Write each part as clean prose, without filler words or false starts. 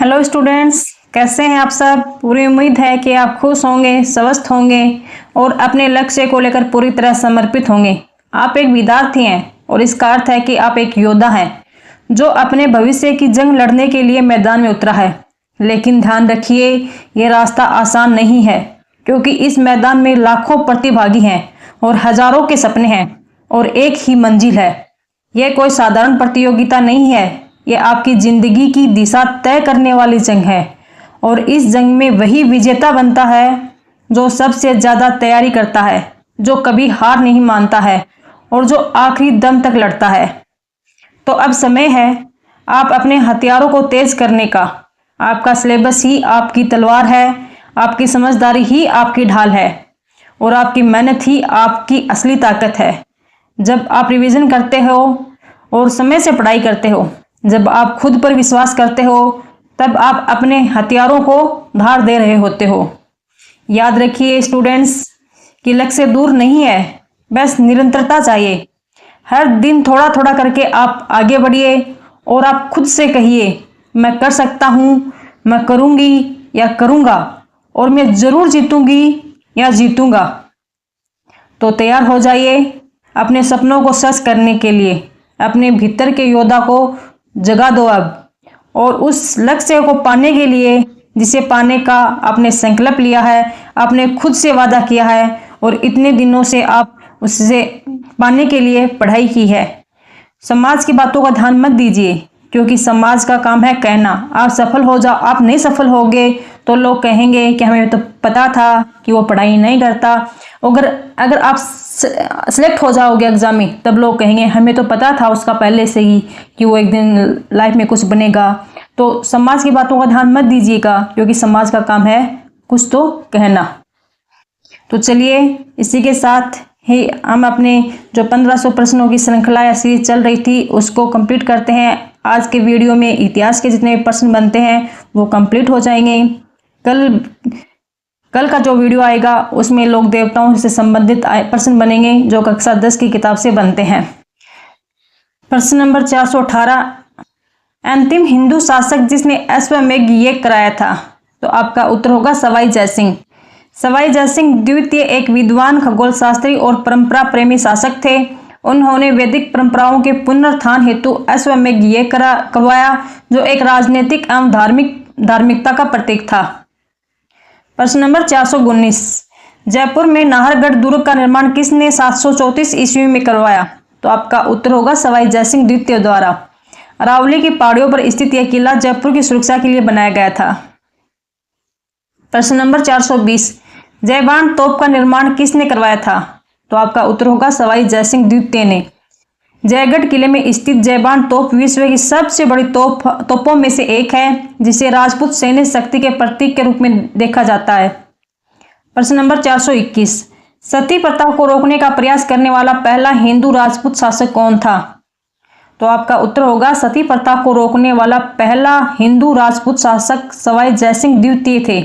Hello students, कैसे हैं आप सब। पूरी उम्मीद है कि आप खुश होंगे, स्वस्थ होंगे और अपने लक्ष्य को लेकर पूरी तरह समर्पित होंगे। आप एक विद्यार्थी हैं और इसका अर्थ है कि आप एक योद्धा हैं जो अपने भविष्य की जंग लड़ने के लिए मैदान में उतरा है। लेकिन ध्यान रखिए, यह रास्ता आसान नहीं है क्योंकि इस मैदान में लाखों प्रतिभागी हैं और हजारों के सपने हैं और एक ही मंजिल है। यह कोई साधारण प्रतियोगिता नहीं है, यह आपकी जिंदगी की दिशा तय करने वाली जंग है। और इस जंग में वही विजेता बनता है जो सबसे ज्यादा तैयारी करता है, जो कभी हार नहीं मानता है और जो आखिरी दम तक लड़ता है। तो अब समय है आप अपने हथियारों को तेज करने का। आपका सिलेबस ही आपकी तलवार है, आपकी समझदारी ही आपकी ढाल है और आपकी मेहनत ही आपकी असली ताकत है। जब आप रिवीजन करते हो और समय से पढ़ाई करते हो, जब आप खुद पर विश्वास करते हो, तब आप अपने हथियारों को धार दे रहे होते हो। याद रखिए स्टूडेंट्स कि लक्ष्य दूर नहीं है, बस निरंतरता चाहिए। हर दिन थोड़ा थोड़ा करके आप आगे बढ़िए और आप खुद से कहिए, मैं कर सकता हूँ, मैं करूँगी या करूँगा और मैं ज़रूर जीतूँगी या जीतूँगा। तो तैयार हो जाइए अपने सपनों को सच करने के लिए। अपने भीतर के योद्धा को जगा दो अब, और उस लक्ष्य को पाने के लिए जिसे पाने का आपने संकल्प लिया है, आपने खुद से वादा किया है और इतने दिनों से आप उससे पाने के लिए पढ़ाई की है। समाज की बातों का ध्यान मत दीजिए क्योंकि समाज का काम है कहना आप सफल हो जाओ। आप नहीं सफल होगे तो लोग कहेंगे कि हमें तो पता था कि वो पढ़ाई नहीं करता। अगर आप सिलेक्ट हो जाओगे एग्जाम में, तब लोग कहेंगे हमें तो पता था उसका पहले से ही कि वो एक दिन लाइफ में कुछ बनेगा। तो समाज की बातों का ध्यान मत दीजिएगा क्योंकि समाज का काम है कुछ तो कहना। तो चलिए इसी के साथ ही हम अपने जो 1500 प्रश्नों की श्रृंखला या सीरीज चल रही थी उसको कंप्लीट करते हैं। आज के वीडियो में इतिहास के जितने भी प्रश्न बनते हैं वो कंप्लीट हो जाएंगे। कल का जो वीडियो आएगा उसमें लोक देवताओं से संबंधित प्रश्न बनेंगे जो कक्षा 10 की किताब से बनते हैं। प्रश्न नंबर 418, अंतिम हिंदू शासक जिसने अश्वमेध यज्ञ कराया था। तो आपका उत्तर होगा सवाई जयसिंह। सवाई जयसिंह द्वितीय एक विद्वान, खगोल शास्त्री और परंपरा प्रेमी शासक थे। उन्होंने वैदिक परंपराओं के पुनरुत्थान हेतु अश्वमेध यज्ञ करवाया जो एक राजनीतिक एवं धार्मिकता का प्रतीक था। प्रश्न नंबर 419, जयपुर में नाहरगढ़ दुर्ग का निर्माण किसने 734 ईस्वी में करवाया। तो आपका उत्तर होगा सवाई जयसिंह द्वितीय द्वारा। अरावली की पहाड़ियों पर स्थित यह किला जयपुर की सुरक्षा के लिए बनाया गया था। प्रश्न नंबर 420, जयबान तोप का निर्माण किसने करवाया था। तो आपका उत्तर होगा सवाई जयसिंह द्वितीय ने। जयगढ़ किले में स्थित जयबान तोप विश्व की सबसे बड़ी तोपों में से एक है जिसे राजपूत सैन्य शक्ति के प्रतीक के रूप में देखा जाता है। प्रश्न नंबर 421, सती प्रथा को रोकने का प्रयास करने वाला पहला हिंदू राजपूत शासक कौन था। तो आपका उत्तर होगा सती प्रथा को रोकने वाला पहला हिंदू राजपूत शासक सवाई जयसिंह द्वितीय थे।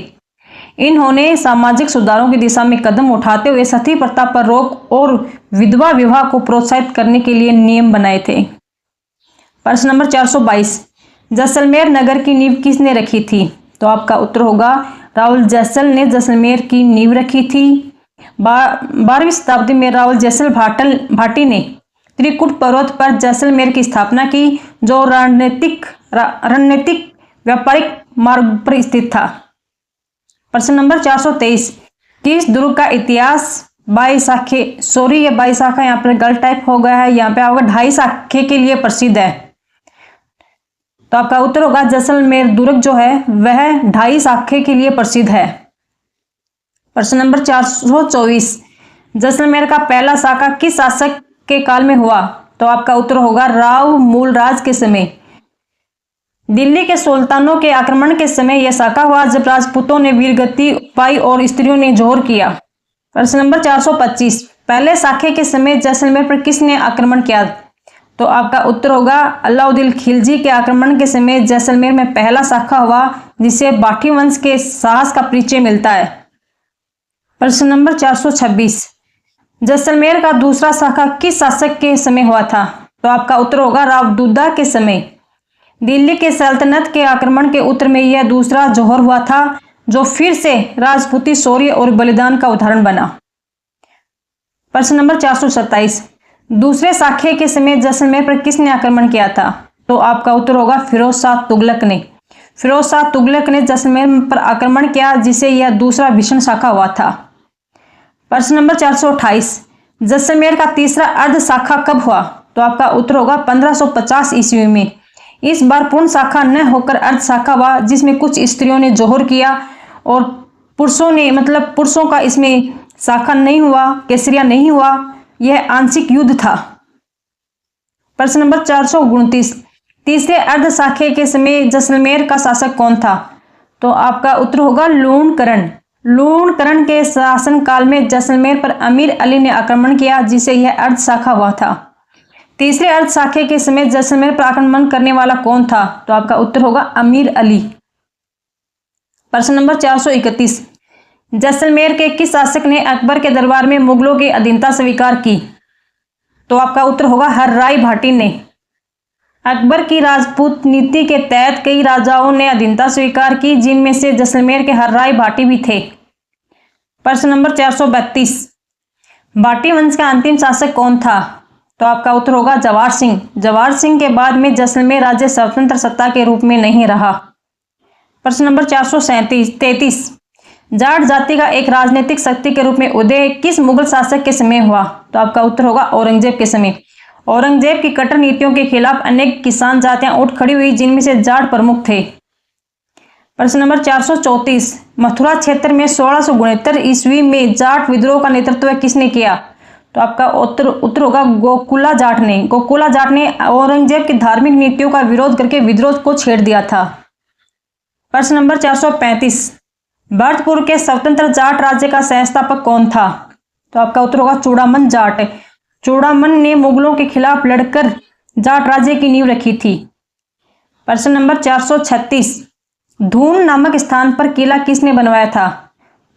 इन्होंने सामाजिक सुधारों की दिशा में कदम उठाते हुए सती प्रथा पर रोक और विधवा विवाह को प्रोत्साहित करने के लिए नियम बनाए थे। प्रश्न नंबर 422, जैसलमेर नगर की नींव किसने रखी थी। तो आपका उत्तर होगा राहुल जैसल ने जैसलमेर की नींव रखी थी। 12वीं शताब्दी में राहुल जैसल भाटी ने त्रिकुट पर्वत पर जैसलमेर की स्थापना की जो रणनीतिक व्यापारिक मार्ग पर स्थित था। प्रश्न नंबर 423, किस दुर्ग का इतिहास 22 शाखे, सॉरी ये 22 शाखा यहाँ पर गलत टाइप हो गया है, यहाँ पे आपका 2.5 शाखे के लिए प्रसिद्ध है। तो आपका उत्तर होगा जैसलमेर दुर्ग जो है वह 2.5 शाखे के लिए प्रसिद्ध है। प्रश्न नंबर 424, जैसलमेर का पहला शाखा किस शासक के काल में हुआ। तो आपका उत्तर होगा राव मूलराज के समय। दिल्ली के सुल्तानों के आक्रमण के समय यह शाखा हुआ जब राजपूतों ने वीरगति पाई और स्त्रियों ने जोहर किया। प्रश्न नंबर 425, पहले शाखे के समय जैसलमेर पर किसने आक्रमण किया। तो आपका उत्तर होगा अलाउद्दीन खिलजी के आक्रमण के समय जैसलमेर में पहला शाखा हुआ जिसे बाठी वंश के साहस का परिचय मिलता है। प्रश्न नंबर 426, जैसलमेर का दूसरा शाखा किस शासक के समय हुआ था। तो आपका उत्तर होगा राव दुद्दा के समय। दिल्ली के सल्तनत के आक्रमण के उत्तर में यह दूसरा जौहर हुआ था, जो फिर से राजपूती शौर्य और बलिदान का उदाहरण बना। प्रश्न नंबर 427, दूसरे साखे के समय जैसलमेर पर किसने आक्रमण किया था? तो आपका उत्तर होगा फिरोज शाह तुगलक ने। फिरोज शाह तुगलक ने जैसलमेर पर आक्रमण किया, जिसे यह दूसरा भीषण शाखा हुआ था। प्रश्न नंबर 428, जैसलमेर का तीसरा अर्ध शाखा कब हुआ? तो आपका उत्तर होगा 1550 ईस्वी में। इस बार पूर्ण शाखा न होकर अर्ध शाखा हुआ, जिसमें कुछ स्त्रियों ने जौहर किया और पुरुषों ने पुरुषों का इसमें शाखा नहीं हुआ, केसरिया नहीं हुआ। यह आंशिक युद्ध था। प्रश्न नंबर 429, तीसरे अर्ध शाखे के समय जैसलमेर का शासक कौन था? तो आपका उत्तर होगा लूणकरण। लूणकरण के शासन काल में जैसलमेर पर अमीर अली ने आक्रमण किया, जिसे यह अर्ध शाखा हुआ था। तीसरे अर्ध शाखे के समय जैसलमेर पर आक्रमण करने वाला कौन था? तो आपका उत्तर होगा अमीर अली। प्रश्न नंबर 431, जैसलमेर के किस शासक ने अकबर के दरबार में मुगलों की अधीनता स्वीकार की? तो आपका उत्तर होगा हर्राई भाटी ने। अकबर की राजपूत नीति के तहत कई राजाओं ने अधीनता स्वीकार की, जिनमें से जैसलमेर के हर्राई भाटी भी थे। प्रश्न नंबर 432, भाटी वंश का अंतिम शासक कौन था? तो आपका उत्तर होगा जवाहर सिंह। जवाहर सिंह के बाद में जैसलमेर राज्य स्वतंत्र सत्ता के रूप में नहीं रहा। प्रश्न नंबर 433, जाट जाति का एक राजनीतिक शक्ति के रूप में उदय किस मुगल शासक के समय हुआ? तो आपका उत्तर होगा औरंगजेब के समय। औरंगजेब की कट्टर नीतियों के खिलाफ अनेक किसान जातियां उठ खड़ी हुई, जिनमें से जाट प्रमुख थे। प्रश्न नंबर 434, मथुरा क्षेत्र में 1669 ईस्वी में जाट विद्रोह का नेतृत्व किसने किया? तो आपका उत्तर होगा गोकुला जाट ने। गोकुला जाट ने औरंगजेब की धार्मिक नीतियों का विरोध करके विद्रोह को छेड़ दिया था। प्रश्न नंबर 435, भरतपुर के स्वतंत्र जाट राज्य का संस्थापक कौन था? तो आपका उत्तर होगा चूड़ामन जाट। चूड़ामन ने मुगलों के खिलाफ लड़कर जाट राज्य की नींव रखी थी। प्रश्न नंबर 436, धून नामक स्थान पर किला किसने बनवाया था?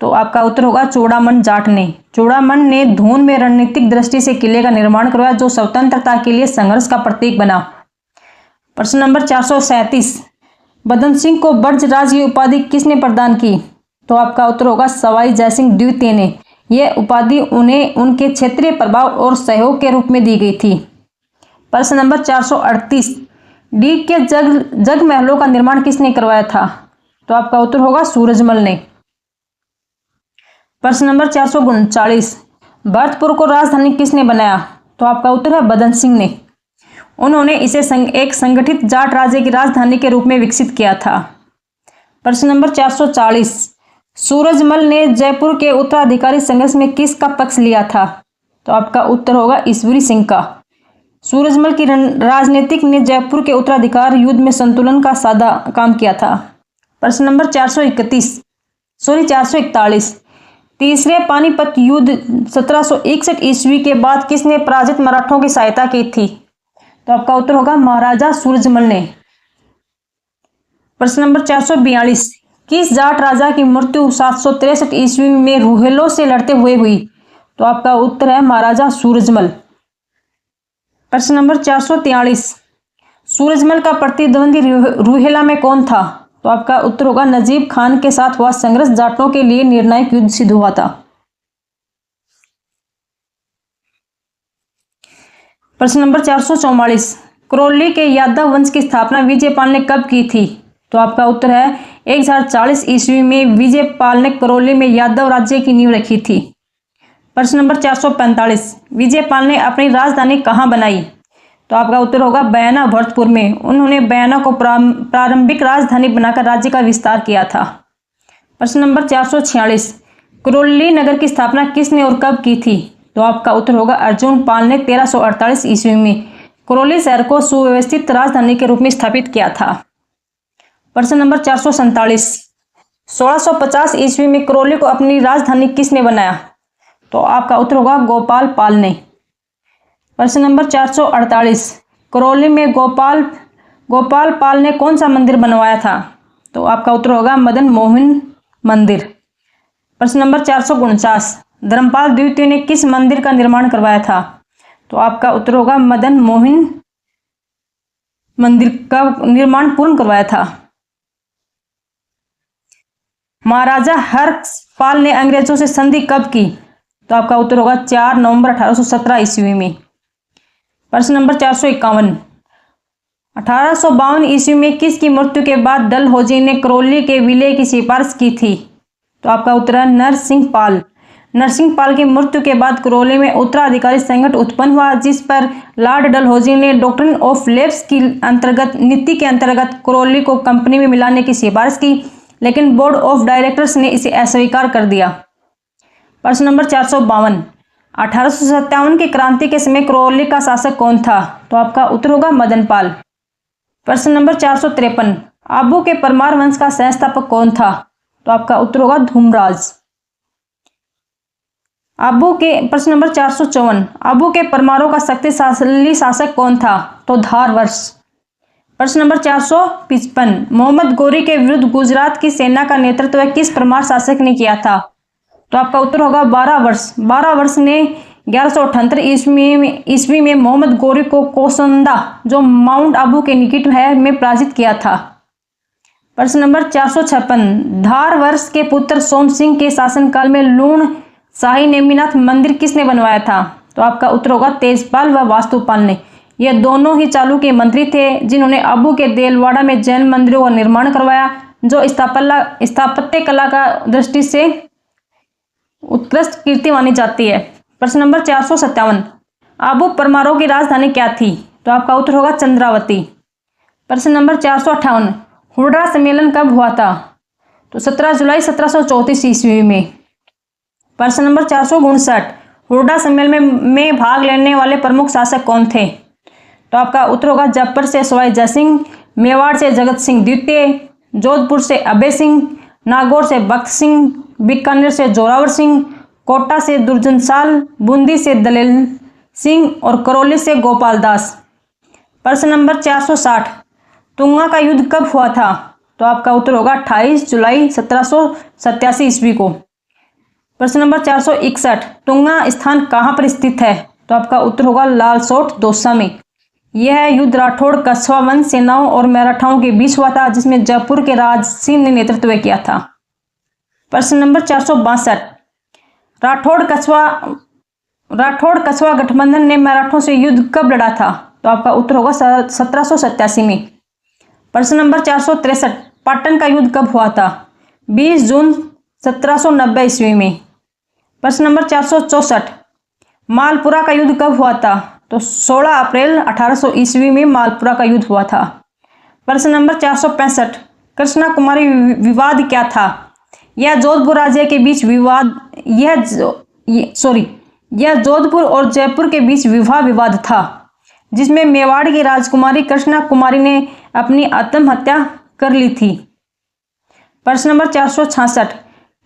तो आपका उत्तर होगा चूड़ामन जाट ने। चूड़ामन ने धून में रणनीतिक दृष्टि से किले का निर्माण करवाया, जो स्वतंत्रता के लिए संघर्ष का प्रतीक बना। प्रश्न नंबर 437, बदन सिंह को ब्रजराज की उपाधि किसने प्रदान की? तो आपका उत्तर होगा सवाई जयसिंह द्वितीय ने। यह उपाधि उन्हें उनके क्षेत्रीय प्रभाव और सहयोग के रूप में दी गई थी। प्रश्न नंबर 438, डीग के जग महलों का निर्माण किसने करवाया था? तो आपका उत्तर होगा सूरजमल ने। प्रश्न नंबर 439, भरतपुर को राजधानी किसने बनाया? तो आपका उत्तर है बदन सिंह ने। उन्होंने इसे एक संगठित जाट राज्य की राजधानी के रूप में विकसित किया था। प्रश्न नंबर 440, सूरजमल ने जयपुर के उत्तराधिकारी संघर्ष में किसका पक्ष लिया था? तो आपका उत्तर होगा ईश्वरी सिंह का। सूरजमल की राजनीतिक ने जयपुर के उत्तराधिकार युद्ध में संतुलन का साधा काम किया था। प्रश्न नंबर 441, तीसरे पानीपत युद्ध 1761 ईस्वी के बाद किसने पराजित मराठों की सहायता की थी? तो आपका उत्तर होगा महाराजा सूरजमल ने। प्रश्न नंबर 442, किस जाट राजा की मृत्यु 763 ईस्वी में रूहेलों से लड़ते हुए हुई? तो आपका उत्तर है महाराजा सूरजमल। प्रश्न नंबर 443, सूरजमल का प्रतिद्वंदी रूहेला में कौन था? तो आपका उत्तर होगा नजीब खान के साथ हुआ संघर्ष जाटों के लिए निर्णायक युद्ध सिद्ध हुआ था। प्रश्न नंबर 444, करौली के यादव वंश की स्थापना विजयपाल ने कब की थी? तो आपका उत्तर है 1040 ईस्वी में विजयपाल ने करौली में यादव राज्य की नींव रखी थी। प्रश्न नंबर 445, विजयपाल ने अपनी राजधानी कहाँ बनाई? तो आपका उत्तर होगा बयाना भरतपुर में। उन्होंने बयाना को प्रारंभिक राजधानी बनाकर राज्य का विस्तार किया था। प्रश्न नंबर 446, करौली नगर की स्थापना किसने और कब की थी? तो आपका उत्तर होगा अर्जुन पाल ने 1348 ईस्वी में करौली शहर को सुव्यवस्थित राजधानी के रूप में स्थापित किया था। प्रश्न नंबर 447, 1650 ईस्वी में करौली को अपनी राजधानी किसने बनाया? तो आपका उत्तर होगा गोपाल पाल ने। प्रश्न नंबर 448, करौली में गोपाल पाल ने कौन सा मंदिर बनवाया था? तो आपका उत्तर होगा मदन मोहन मंदिर। प्रश्न नंबर 449, धर्मपाल द्वितीय ने किस मंदिर का निर्माण करवाया था? तो आपका उत्तर होगा मदन मोहन मंदिर का निर्माण पूर्ण करवाया था? महाराजा हर्षपाल ने अंग्रेजों से संधि कब की? तो आपका उत्तर होगा 4 नवंबर 1817 ईस्वी में। प्रश्न नंबर 451, 1852 ईस्वी में किसकी मृत्यु के बाद डलहौजी ने करौली के विलय की सिफारिश की थी? तो आपका उत्तर है नरसिंह पाल। नरसिंह पाल की मृत्यु के बाद करौली में उत्तराधिकारी संकट उत्पन्न हुआ, जिस पर लॉर्ड डलहौजी ने डॉक्ट्रिन ऑफ लैप्स की नीति के अंतर्गत करौली को कंपनी में मिलाने की सिफारिश की, लेकिन बोर्ड ऑफ डायरेक्टर्स ने इसे अस्वीकार कर दिया। प्रश्न नंबर 452, 1857 की क्रांति के समय करौली का शासक कौन था? तो आपका उत्तर होगा मदन पाल। प्रश्न नंबर 453, आबू के परमार वंश का संस्थापक कौन था? तो आपका उत्तर होगा धूमराज। आबू के प्रश्न नंबर 454, आबू के परमारों का शक्तिशाली शासक कौन था? तो धारवर्ष। प्रश्न नंबर 455, मोहम्मद गोरी के विरुद्ध गुजरात की सेना का नेतृत्व किस परमार शासक ने किया था? तो आपका उत्तर होगा 12 वर्ष। 12 वर्ष ने 1178 ईस्वी में मोहम्मद गोरी को कोसंदा, जो माउंट आबू के निकट है, में पराजित किया था। प्रश्न नंबर 456, धार वर्ष के पुत्र सोम सिंह के शासनकाल में लूण शाही नेमिनाथ मंदिर किसने बनवाया था? तो आपका उत्तर होगा तेजपाल व वास्तुपाल ने। यह दोनों ही चालुक्य मंत्री थे, जिन्होंने आबू के देलवाड़ा में जैन मंदिरों का निर्माण करवाया, जो स्थापत्य कला का दृष्टि से उत्कृष्ट कीर्ति मानी जाती है। प्रश्न नंबर 457, आबू परमारों की राजधानी क्या थी? तो आपका उत्तर होगा चंद्रावती। प्रश्न नंबर 458, हुर्डा सम्मेलन कब हुआ था? तो 17 जुलाई 1734 ईस्वी में। प्रश्न नंबर 459, हुर्डा सम्मेलन में भाग लेने वाले प्रमुख शासक कौन थे? तो आपका उत्तर होगा जयपुर से सवाई जयसिंह, मेवाड़ से जगत सिंह द्वितीय, जोधपुर से अभय सिंह, नागौर से बख्त सिंह, बीकानेर से जोरावर सिंह, कोटा से दुर्जनसाल, बूंदी से दलेल सिंह और करौली से गोपाल दास। प्रश्न नंबर 460, तुंगा का युद्ध कब हुआ था? तो आपका उत्तर होगा 28 जुलाई 1787 ईस्वी को। प्रश्न नंबर 461, तुंगा स्थान कहाँ पर स्थित है? तो आपका उत्तर होगा लालसोट दौसा में। यह युद्ध राठौड़ कछवा वंश सेनाओं और मराठाओं के बीच हुआ था, जिसमें जयपुर के राज सिंह ने नेतृत्व किया था। प्रश्न नंबर 462, राठौड़ कछवा गठबंधन ने मराठों से युद्ध कब लड़ा था? तो आपका उत्तर होगा 1787 में। प्रश्न नंबर 463, पाटन का युद्ध कब हुआ था? 20 जून 1790 ईस्वी में। प्रश्न नंबर 464, मालपुरा का युद्ध कब हुआ था? तो 16 अप्रैल 1800 ईस्वी में मालपुरा का युद्ध हुआ था। प्रश्न नंबर 465, कृष्णा कुमारी विवाद क्या था? यह जोधपुर राज्य के बीच विवाद यह जोधपुर और जयपुर के बीच विवाह विवाद था, जिसमें मेवाड़ की राजकुमारी कृष्णा कुमारी ने अपनी आत्महत्या कर ली थी। प्रश्न नंबर 466,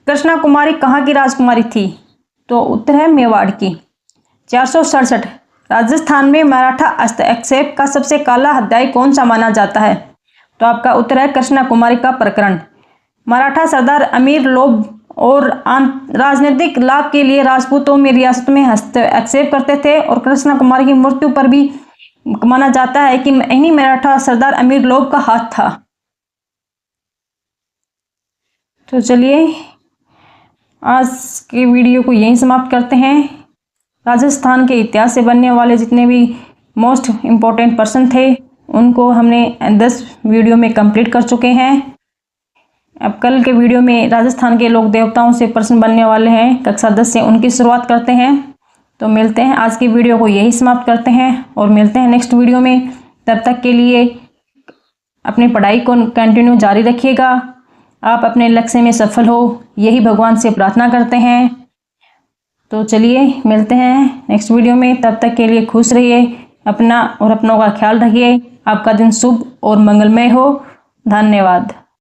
कृष्णा कुमारी कहाँ की राजकुमारी थी? तो उत्तर है मेवाड़ की। 467, राजस्थान में मराठा हस्तक्षेप का सबसे काला अध्याय कौन सा माना जाता है? तो आपका उत्तर है कृष्णा कुमारी का प्रकरण। मराठा सरदार अमीर लोभ और राजनीतिक लाभ के लिए राजपूतों में रियासत में हस्तक्षेप करते थे, और कृष्णा कुमारी की मृत्यु पर भी माना जाता है कि इन्हीं मराठा सरदार अमीर लोभ का हाथ था। तो चलिए आज के वीडियो को यहीं समाप्त करते हैं। राजस्थान के इतिहास से बनने वाले जितने भी मोस्ट इम्पोर्टेंट पर्सन थे, उनको हमने 10 वीडियो में कंप्लीट कर चुके हैं। अब कल के वीडियो में राजस्थान के लोक देवताओं से प्रश्न बनने वाले हैं, कक्षा 10 से उनकी शुरुआत करते हैं। तो मिलते हैं, आज की वीडियो को यही समाप्त करते हैं और मिलते हैं नेक्स्ट वीडियो में। तब तक के लिए अपनी पढ़ाई को कंटिन्यू जारी रखिएगा, आप अपने लक्ष्य में सफल हो, यही भगवान से प्रार्थना करते हैं। तो चलिए मिलते हैं नेक्स्ट वीडियो में, तब तक के लिए खुश रहिए, अपना और अपनों का ख्याल रखिए। आपका दिन शुभ और मंगलमय हो। धन्यवाद।